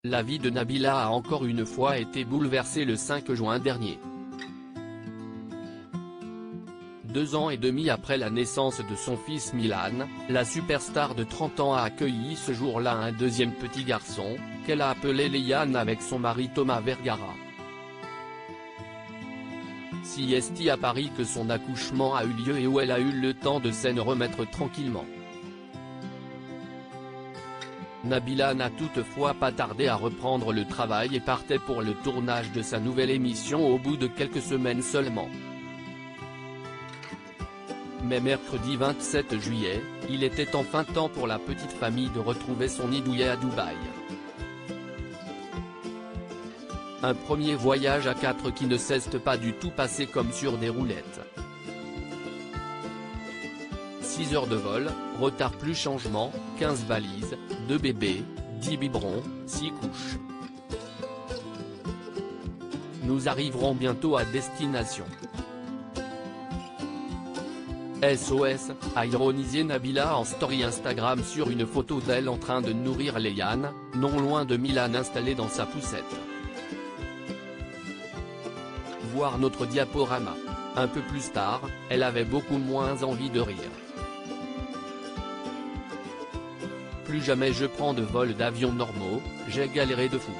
La vie de Nabila a encore une fois été bouleversée le 5 juin dernier. 2 ans et demi après la naissance de son fils Milan, la superstar de 30 ans a accueilli ce jour-là un deuxième petit garçon, qu'elle a appelé Leian avec son mari Thomas Vergara. Siesti à Paris que son accouchement a eu lieu et où elle a eu le temps de s'en remettre tranquillement. Nabila n'a toutefois pas tardé à reprendre le travail et partait pour le tournage de sa nouvelle émission au bout de quelques semaines seulement. Mais mercredi 27 juillet, il était enfin temps pour la petite famille de retrouver son nid douillet à Dubaï. Un premier voyage à 4 qui ne s'est pas du tout passé comme sur des roulettes. 6 heures de vol, retard plus changement, 15 valises, 2 bébés, 10 biberons, 6 couches. Nous arriverons bientôt à destination. SOS, a ironisé Nabila en story Instagram sur une photo d'elle en train de nourrir Leian, non loin de Milan installé dans sa poussette. Voir notre diaporama. Un peu plus tard, elle avait beaucoup moins envie de rire. Plus jamais je prends de vol d'avion normaux, j'ai galéré de fou.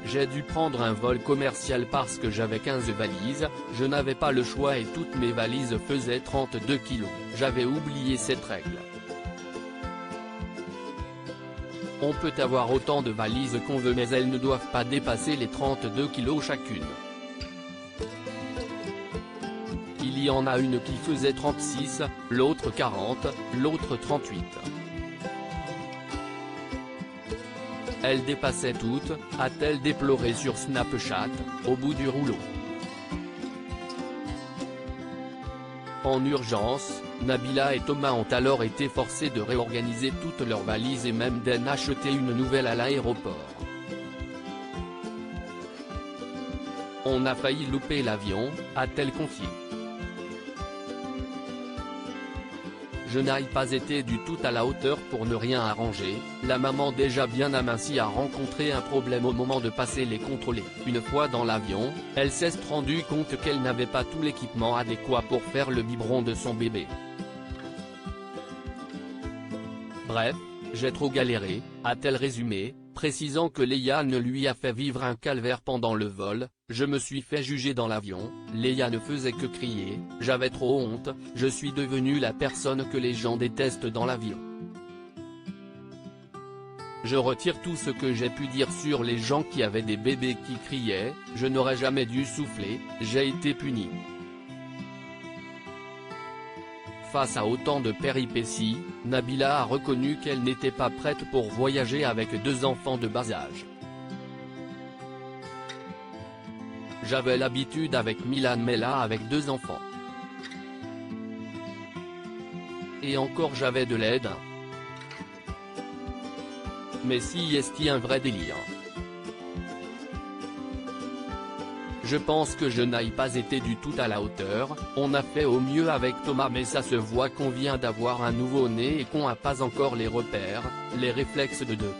J'ai dû prendre un vol commercial parce que j'avais 15 valises, je n'avais pas le choix et toutes mes valises faisaient 32 kilos, j'avais oublié cette règle. On peut avoir autant de valises qu'on veut mais elles ne doivent pas dépasser les 32 kilos chacune. Il y en a une qui faisait 36, l'autre 40, l'autre 38. Elles dépassaient toutes, a-t-elle déploré sur Snapchat, au bout du rouleau. En urgence, Nabila et Thomas ont alors été forcés de réorganiser toutes leurs valises et même d'en acheter une nouvelle à l'aéroport. On a failli louper l'avion, a-t-elle confié. Je n'ai pas été du tout à la hauteur pour ne rien arranger, la maman déjà bien amincie a rencontré un problème au moment de passer les contrôles. Une fois dans l'avion, elle s'est rendue compte qu'elle n'avait pas tout l'équipement adéquat pour faire le biberon de son bébé. Bref, j'ai trop galéré, a-t-elle résumé, précisant que Leian lui a fait vivre un calvaire pendant le vol. Je me suis fait juger dans l'avion, Leian ne faisait que crier, j'avais trop honte, je suis devenue la personne que les gens détestent dans l'avion. Je retire tout ce que j'ai pu dire sur les gens qui avaient des bébés qui criaient, je n'aurais jamais dû souffler, j'ai été punie. Face à autant de péripéties, Nabila a reconnu qu'elle n'était pas prête pour voyager avec 2 enfants de bas âge. J'avais l'habitude avec Milan mais là avec 2 enfants. Et encore j'avais de l'aide. Mais si est-il un vrai délire. Je pense que je n'ai pas été du tout à la hauteur, on a fait au mieux avec Thomas mais ça se voit qu'on vient d'avoir un nouveau-né et qu'on n'a pas encore les repères, les réflexes de deux.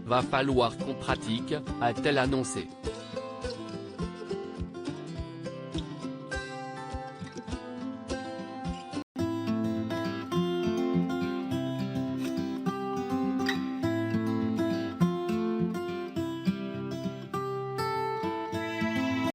Va falloir qu'on pratique, a-t-elle annoncé.